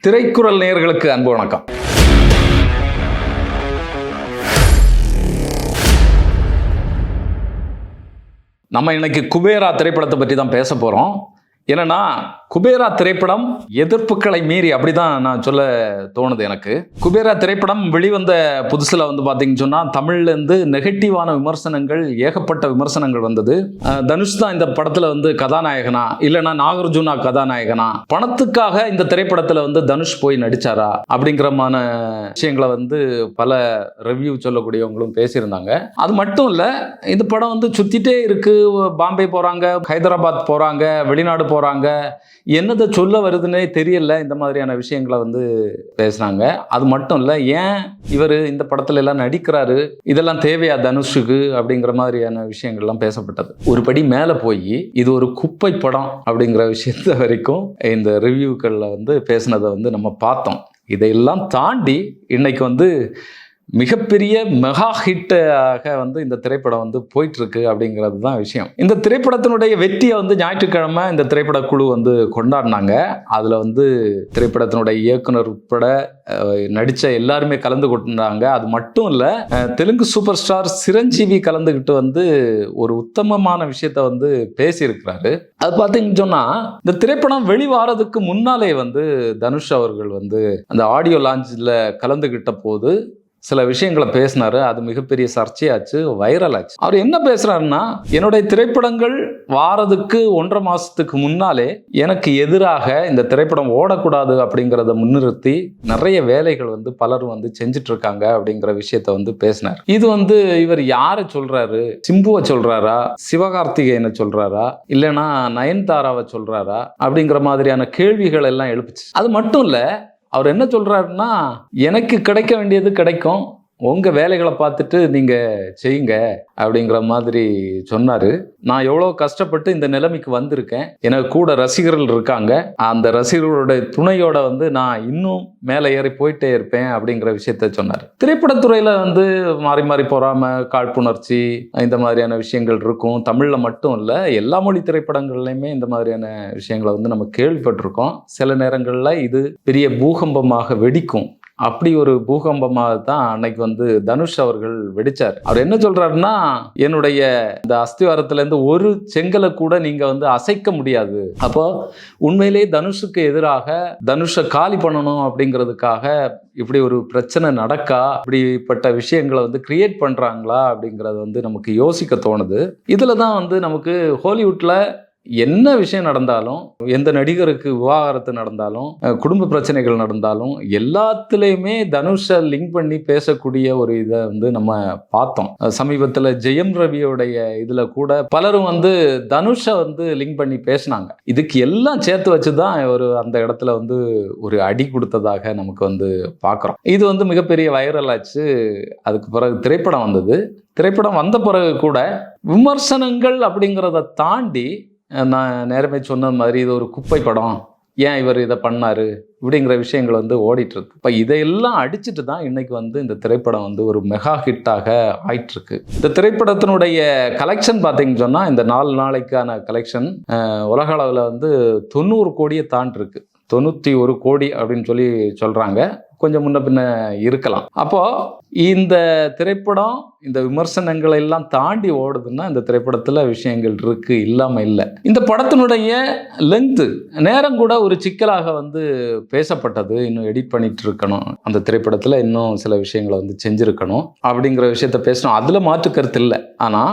திரைக்குறள் நேயர்களுக்கு அன்பு வணக்கம். நம்ம இன்னைக்கு குபேரா திரைப்படத்தை பற்றி தான் பேச போறோம். என்னன்னா, குபேரா திரைப்படம் எதிர்ப்புகளை மீறி, அப்படிதான் நான் சொல்ல தோணுது எனக்கு. குபேரா திரைப்படம் வெளிவந்த புதுசுல பாத்தீங்கன்னு சொன்னா தமிழ்ல இருந்து நெகட்டிவான விமர்சனங்கள், ஏகப்பட்ட விமர்சனங்கள் வந்தது. தனுஷ் தான் இந்த படத்துல கதாநாயகனா, இல்லைன்னா நாகார்ஜுனா கதாநாயகனா, பணத்துக்காக இந்த திரைப்படத்துல தனுஷ் போய் நடிச்சாரா அப்படிங்கிறமான விஷயங்களை பல ரிவ்யூ சொல்லக்கூடியவங்களும் பேசியிருந்தாங்க. அது மட்டும் இல்ல, இந்த படம் சுத்திட்டே இருக்கு. பாம்பே போறாங்க, ஹைதராபாத் போறாங்க, வெளிநாடு போறாங்க, என்னதை சொல்ல வருதுன்னே தெரியல. இந்த மாதிரியான விஷயங்களை பேசுனாங்க. அது மட்டும் இல்ல, ஏன் இவர் இந்த படத்துல எல்லாம் நடிக்கிறாரு, இதெல்லாம் தேவையா தனுஷுக்கு அப்படிங்கிற மாதிரியான விஷயங்கள்லாம் பேசப்பட்டது. ஒரு படி மேல போய் இது ஒரு குப்பை படம் அப்படிங்கிற விஷயத்த வரைக்கும் இந்த ரிவ்யூக்கள்ல பேசினதை நம்ம பார்த்தோம். இதையெல்லாம் தாண்டி இன்னைக்கு மிகப்பெரிய மெகா ஹிட்டாக இந்த திரைப்படம் போயிட்டு இருக்கு அப்படிங்கிறது தான் விஷயம். இந்த திரைப்படத்தினுடைய வெற்றியை ஞாயிற்றுக்கிழமை இந்த திரைப்பட குழு கொண்டாடினாங்க. அதுல திரைப்படத்தினுடைய இயக்குனர் உட்பட நடிச்ச எல்லாருமே கலந்து கொண்டாங்க. அது மட்டும் இல்ல, தெலுங்கு சூப்பர் ஸ்டார் சிரஞ்சீவி கலந்துகிட்டு ஒரு உத்தமமான விஷயத்த பேசியிருக்கிறாரு. அது பார்த்தீங்கன்னு சொன்னா, இந்த திரைப்படம் வெளிவாரதுக்கு முன்னாலே தனுஷ் அவர்கள் அந்த ஆடியோ லான்ச்ல கலந்துகிட்ட போது சில விஷயங்களை பேசினாரு. அது மிகப்பெரிய சர்ச்சையாச்சு, வைரல் ஆச்சு. அவர் என்ன பேசுறாருன்னா, என்னுடைய திரைப்படங்கள் வாரதுக்கு 1.5 மாசத்துக்கு முன்னாலே எனக்கு எதிராக இந்த திரைப்படம் ஓடக்கூடாது அப்படிங்கிறத முன்னிறுத்தி நிறைய வேலைகள் பலர் செஞ்சுட்டு இருக்காங்க அப்படிங்கிற விஷயத்த பேசினார். இது இவர் யாரை சொல்றாரு? சிம்புவை சொல்றாரா, சிவகார்த்திகேயனை சொல்றாரா, இல்லைன்னா நயன்தாராவை சொல்றாரா அப்படிங்கிற மாதிரியான கேள்விகள் எல்லாம் எழுப்புச்சு. அது மட்டும் இல்ல, அவர் என்ன சொல்றாருன்னா, எனக்கு கிடைக்க வேண்டியது கிடைக்கும், உங்க வேலைகளை பார்த்துட்டு நீங்க செய்யுங்க அப்படிங்கிற மாதிரி சொன்னாரு. நான் எவ்வளவு கஷ்டப்பட்டு இந்த நிலைமைக்கு வந்திருக்கேன், எனக்கு கூட ரசிகர்கள் இருக்காங்க, அந்த ரசிகர்களுடைய துணையோட நான் இன்னும் மேலே ஏறி போயிட்டே இருப்பேன் அப்படிங்கிற விஷயத்த சொன்னார். திரைப்படத்துறையில மாறி மாறி போறாம காழ்ப்புணர்ச்சி இந்த மாதிரியான விஷயங்கள் இருக்கும். தமிழ்ல மட்டும் இல்ல, எல்லா மொழி திரைப்படங்கள்லையுமே இந்த மாதிரியான விஷயங்களை நம்ம கேள்விப்பட்டிருக்கோம். சில நேரங்கள்ல இது பெரிய பூகம்பமாக வெடிக்கும். அப்படி ஒரு பூகம்பமாக தான் அன்னைக்கு தனுஷ் அவர்கள் வெடிச்சார். அவர் என்ன சொல்றாருன்னா, என்னுடைய இந்த அஸ்திவாரத்திலேருந்து ஒரு செங்கலை கூட நீங்க அசைக்க முடியாது. அப்போ உண்மையிலேயே தனுஷுக்கு எதிராக தனுஷை காலி பண்ணணும் அப்படிங்கிறதுக்காக இப்படி ஒரு பிரச்சனை நடக்கா, இப்படிப்பட்ட விஷயங்களை கிரியேட் பண்றாங்களா அப்படிங்கிறது நமக்கு யோசிக்க தோணுது. இதுல தான் நமக்கு ஹாலிவுட்ல என்ன விஷயம் நடந்தாலும், எந்த நடிகருக்கு விவாகரத்து நடந்தாலும், குடும்ப பிரச்சனைகள் நடந்தாலும், எல்லாத்துலேயுமே தனுஷை லிங்க் பண்ணி பேசக்கூடிய ஒரு இதை நம்ம பார்த்தோம். சமீபத்தில் ஜெயம் ரவியோடைய இதில் கூட பலரும் தனுஷை லிங்க் பண்ணி பேசினாங்க. இதுக்கு எல்லாம் சேர்த்து வச்சு தான் ஒரு அந்த இடத்துல ஒரு அடி கொடுத்ததாக நமக்கு பார்க்குறோம். இது மிகப்பெரிய வைரல் ஆச்சு. அதுக்கு பிறகு திரைப்படம் வந்தது. திரைப்படம் வந்த பிறகு கூட விமர்சனங்கள் அப்படிங்கிறத தாண்டி, நான் நேரமே சொன்ன மாதிரி இது ஒரு குப்பை படம், ஏன் இவர் இதை பண்ணாரு இப்படிங்கிற விஷயங்கள் ஓடிட்டு இருக்கு. இப்போ இதையெல்லாம் அடிச்சுட்டு தான் இன்னைக்கு இந்த திரைப்படம் ஒரு மெகா ஹிட்டாக ஆயிட்டு இருக்கு. இந்த திரைப்படத்தினுடைய கலெக்ஷன் பார்த்தீங்கன்னு சொன்னா, இந்த 4 நாளைக்கான கலெக்ஷன் உலக அளவில் 90 கோடியை தாண்டி இருக்கு. 91 கோடி அப்படின்னு சொல்றாங்க. கொஞ்சம் முன்ன பின்ன இருக்கலாம். அப்போ இந்த திரைப்படம் இந்த விமர்சனங்களை எல்லாம் தாண்டி ஓடுதுன்னா, இந்த திரைப்படத்துல விஷயங்கள் இருக்கு, இல்லாம இல்லை. இந்த படத்தினுடைய லெங்க்த், நேரம் கூட ஒரு சிக்கலாக பேசப்பட்டது. இன்னும் எடிட் பண்ணிட்டு இருக்கணும், அந்த திரைப்படத்துல இன்னும் சில விஷயங்களை செஞ்சிருக்கணும் அப்படிங்கிற விஷயத்த பேசணும். அதுல மாற்று கருத்து இல்லை. ஆனா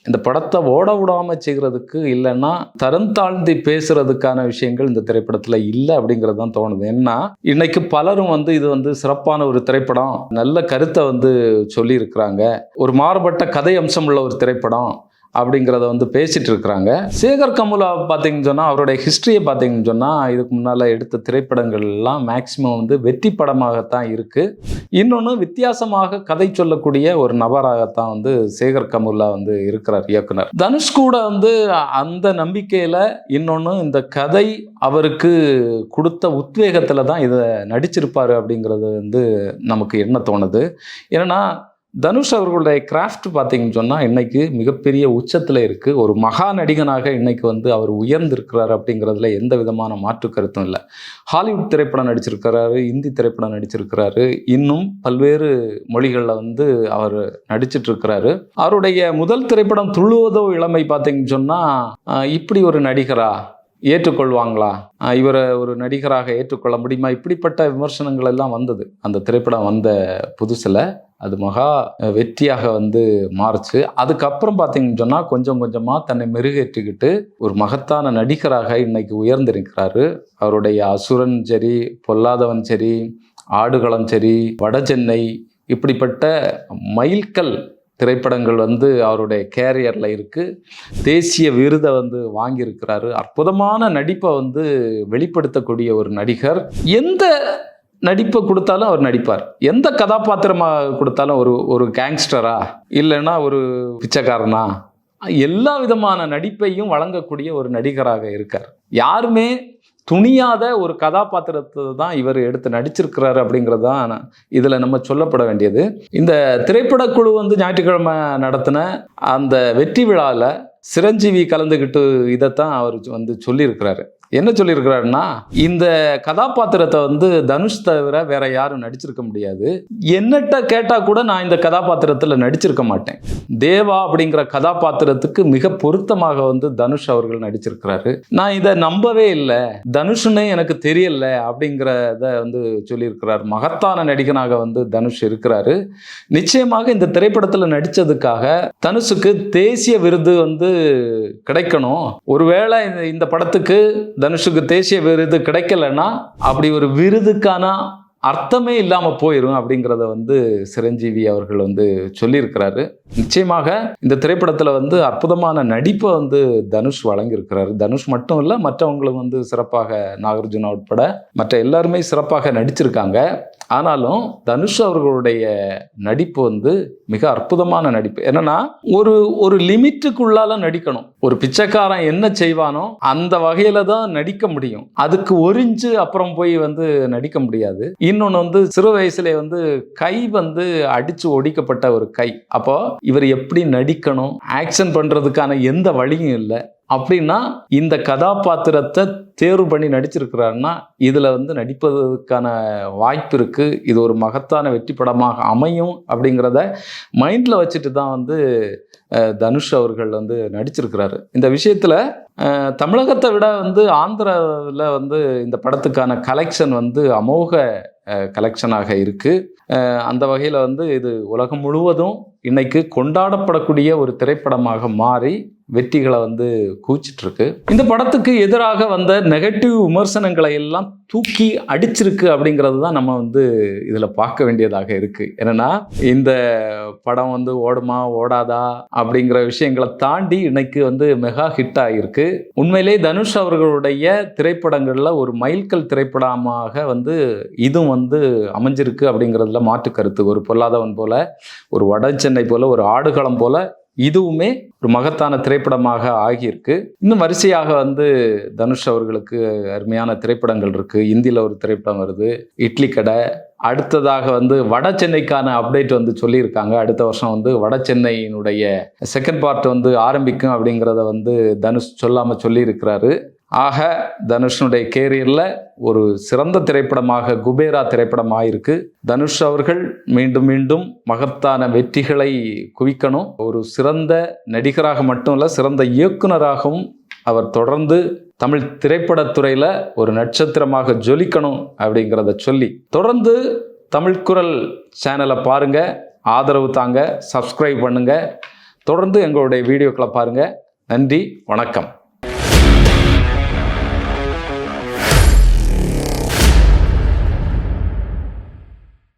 இந்த படத்தை ஓட விடாம செய்கிறதுக்கு, இல்லைன்னா தரம் தாழ்ந்து பேசுறதுக்கான விஷயங்கள் இந்த திரைப்படத்துல இல்லை அப்படிங்கிறது தான் தோணுது. ஏன்னா இன்னைக்கு பலரும் இது சிறப்பான ஒரு திரைப்படம், நல்ல கருத்தை சொல்லி இருக்கிறாங்க, ஒரு மாறுபட்ட கதை அம்சம் உள்ள ஒரு திரைப்படம் அப்படிங்கிறத பேசிட்டு இருக்கிறாங்க. சேகர் கமுலா பார்த்தீங்கன்னு சொன்னால், அவருடைய ஹிஸ்டரியை பார்த்தீங்கன்னு சொன்னால், இதுக்கு முன்னால் எடுத்த திரைப்படங்கள் எல்லாம் மேக்சிமம் வெற்றி படமாகத்தான் இருக்கு. இன்னொன்று, வித்தியாசமாக கதை சொல்லக்கூடிய ஒரு நபராகத்தான் சேகர் கமுலா இருக்கிறார் இயக்குனர். தனுஷ் கூட அந்த நம்பிக்கையில், இன்னொன்று இந்த கதை அவருக்கு கொடுத்த உத்வேகத்தில் தான் இதை நடிச்சிருப்பாரு அப்படிங்கிறது நமக்கு என்ன தோணுது. ஏன்னா தனுஷ் அவர்களுடைய கிராஃப்ட் பார்த்தீங்கன்னு சொன்னால் இன்னைக்கு மிகப்பெரிய உச்சத்தில் இருக்குது. ஒரு மகா நடிகனாக இன்னைக்கு வந்து அவர் உயர்ந்திருக்கிறார் அப்படிங்கிறதுல எந்த விதமான மாற்று கருத்தும் இல்லை. ஹாலிவுட் திரைப்படம் நடிச்சிருக்கிறாரு, இந்தி திரைப்படம் நடிச்சிருக்கிறாரு, இன்னும் பல்வேறு மொழிகளில் வந்து அவர் நடிச்சிட்டு இருக்கிறாரு. அவருடைய முதல் திரைப்படம் துள்ளுவதோ இளமை பார்த்தீங்கன்னு சொன்னால் இப்படி ஒரு நடிகரா ஏற்றுக்கொள்வாங்களா, இவரை ஒரு நடிகராக ஏற்றுக்கொள்ள முடியுமா, இப்படிப்பட்ட விமர்சனங்கள் எல்லாம் வந்தது. அந்த திரைப்படம் வந்த புதுசில் அது மகா வெற்றியாக வந்து மாறுச்சு. அதுக்கப்புறம் பார்த்தீங்கன்னு சொன்னால் கொஞ்சம் கொஞ்சமாக தன்னை மெருகேற்றிக்கிட்டு ஒரு மகத்தான நடிகராக இன்னைக்கு உயர்ந்திருக்கிறாரு. அவருடைய அசுரன் சரி, பொல்லாதவன் சரி, ஆடுகளம் சரி, வடசென்னை, இப்படிப்பட்ட மைல்கல் திரைப்படங்கள் வந்து அவருடைய கேரியரில் இருக்குது. தேசிய விருதை வந்து வாங்கியிருக்கிறாரு. அற்புதமான நடிப்பை வந்து வெளிப்படுத்தக்கூடிய ஒரு நடிகர். எந்த நடிப்பை கொடுத்தாலும் அவர் நடிப்பார். எந்த கதாபாத்திரமாக கொடுத்தாலும் ஒரு கேங்ஸ்டரா இல்லைன்னா ஒரு பிச்சைக்காரனா, எல்லா விதமான நடிப்பையும் வழங்கக்கூடிய ஒரு நடிகராக இருக்கார். யாருமே துணியாத ஒரு கதாபாத்திரத்தை தான் இவர் எடுத்து நடிச்சிருக்கிறாரு அப்படிங்கிறது தான் இதில் நம்ம சொல்லப்பட வேண்டியது. இந்த திரைப்படக்குழு வந்து ஞாயிற்றுக்கிழமை நடத்தின அந்த வெற்றி விழாவில் சிரஞ்சீவி கலந்துக்கிட்டு இதைத்தான் அவர் வந்து சொல்லியிருக்கிறாரு. என்ன சொல்லியிருக்கிறாருன்னா, இந்த கதாபாத்திரத்தை வந்து தனுஷ் தவிர வேற யாரும் நடிச்சிருக்க முடியாது. என்னட்ட கேட்டால் கூட நான் இந்த கதாபாத்திரத்தில் நடிச்சிருக்க மாட்டேன். தேவா அப்படிங்கிற கதாபாத்திரத்துக்கு மிக பொருத்தமாக வந்து தனுஷ் அவர்கள் நடிச்சிருக்கிறாரு. நான் இதை நம்பவே இல்லை, தனுஷ்னே எனக்கு தெரியல அப்படிங்கிறத வந்து சொல்லியிருக்கிறார். மகத்தான நடிகனாக வந்து தனுஷ் இருக்கிறாரு. நிச்சயமாக இந்த திரைப்படத்தில் நடித்ததுக்காக தனுஷுக்கு தேசிய விருது வந்து கிடைக்கணும். ஒருவேளை இந்த படத்துக்கு தனுஷுக்கு தேசிய விருது கிடைக்கலன்னா அப்படி ஒரு விருதுக்கான அர்த்தமே இல்லாமல் போயிடும் அப்படிங்கிறத வந்து சிரஞ்சீவி அவர்கள் வந்து சொல்லியிருக்கிறாரு. நிச்சயமாக இந்த திரைப்படத்தில் வந்து அற்புதமான நடிப்பை வந்து தனுஷ் வழங்கியிருக்கிறாரு. தனுஷ் மட்டும் இல்லை, மற்றவங்களும் வந்து சிறப்பாக, நாகார்ஜுனா உட்பட மற்ற எல்லாருமே சிறப்பாக நடிச்சிருக்காங்க. ஆனாலும் தனுஷ் அவர்களுடைய நடிப்பு வந்து மிக அற்புதமான நடிப்பு. என்னன்னா ஒரு லிமிட்டுக்குள்ளால நடிக்கணும். ஒரு பிச்சைக்காரன் என்ன செய்வானோ அந்த வகையில தான் நடிக்க முடியும். அதுக்கு ஒரிஞ்சு அப்புறம் போய் வந்து நடிக்க முடியாது. இன்னொன்று வந்து சிறு வயசுல வந்து கை வந்து அடிச்சு ஒடிக்கப்பட்ட ஒரு கை. அப்போ இவர் எப்படி நடிக்கணும், ஆக்ஷன் பண்றதுக்கான எந்த வழியும் இல்லை. அப்படின்னா இந்த கதாபாத்திரத்தை தேர்வு பண்ணி நடிச்சிருக்கிறாருன்னா இதில் வந்து நடிப்பதற்கான வாய்ப்பு இருக்குது. இது ஒரு மகத்தான வெற்றி படமாக அமையும் அப்படிங்கிறத மைண்டில் வச்சுட்டு தான் வந்து தனுஷ் அவர்கள் வந்து நடிச்சிருக்கிறாரு. இந்த விஷயத்தில் தமிழகத்தை விட வந்து ஆந்திராவில் வந்து இந்த படத்துக்கான கலெக்ஷன் வந்து அமோக கலெக்ஷனாக இருக்குது. அந்த வகையில் வந்து இது உலகம் முழுவதும் இன்னைக்கு கொண்டாடப்படக்கூடிய ஒரு திரைப்படமாக மாறி வெற்றிகளை வந்து கூச்சிட்டு இருக்கு. இந்த படத்துக்கு எதிராக வந்த நெகட்டிவ் விமர்சனங்களை எல்லாம் தூக்கி அடிச்சிருக்கு அப்படிங்கிறது தான் நம்ம வந்து இதில் பார்க்க வேண்டியதாக இருக்கு. என்னன்னா இந்த படம் வந்து ஓடுமா ஓடாதா அப்படிங்கிற விஷயங்களை தாண்டி இன்னைக்கு வந்து மெகா ஹிட் ஆகியிருக்கு. உண்மையிலே தனுஷ் அவர்களுடைய திரைப்படங்கள்ல ஒரு மைல்கல் திரைப்படமாக வந்து இதுவும் வந்து அமைஞ்சிருக்கு அப்படிங்கிறதுல மாற்று கருத்து. ஒரு பொல்லாதவன் போல, ஒரு வட சென்னை போல, ஒரு ஆடுகளம் போல இதுவுமே ஒரு மகத்தான திரைப்படமாக ஆகியிருக்கு. இன்னும் வரிசையாக வந்து தனுஷ் அவர்களுக்கு அருமையான திரைப்படங்கள் இருக்கு. இந்தியில் ஒரு திரைப்படம் வருது, இட்லி கடை. அடுத்ததாக வந்து வட சென்னைக்கான அப்டேட் வந்து சொல்லியிருக்காங்க. அடுத்த வருஷம் வந்து வட சென்னையினுடைய செகண்ட் பார்ட் வந்து ஆரம்பிக்கும் அப்படிங்கிறத வந்து தனுஷ் சொல்லாமல் சொல்லியிருக்கிறாரு. ஆக தனுஷனுடைய கேரியரில் ஒரு சிறந்த திரைப்படமாக குபேரா திரைப்படம் ஆயிருக்கு. தனுஷ் அவர்கள் மீண்டும் மீண்டும் மகத்தான வெற்றிகளை குவிக்கணும். ஒரு சிறந்த நடிகராக மட்டும் இல்லை, சிறந்த இயக்குனராகவும் அவர் தொடர்ந்து தமிழ் திரைப்படத்துறையில் ஒரு நட்சத்திரமாக ஜொலிக்கணும் அப்படிங்கிறத சொல்லி தொடர்ந்து தமிழ் குரல் சேனலை பாருங்க, ஆதரவு தாங்க, சப்ஸ்கிரைப் பண்ணுங்க, தொடர்ந்து எங்களுடைய வீடியோக்களை பாருங்க. நன்றி, வணக்கம்.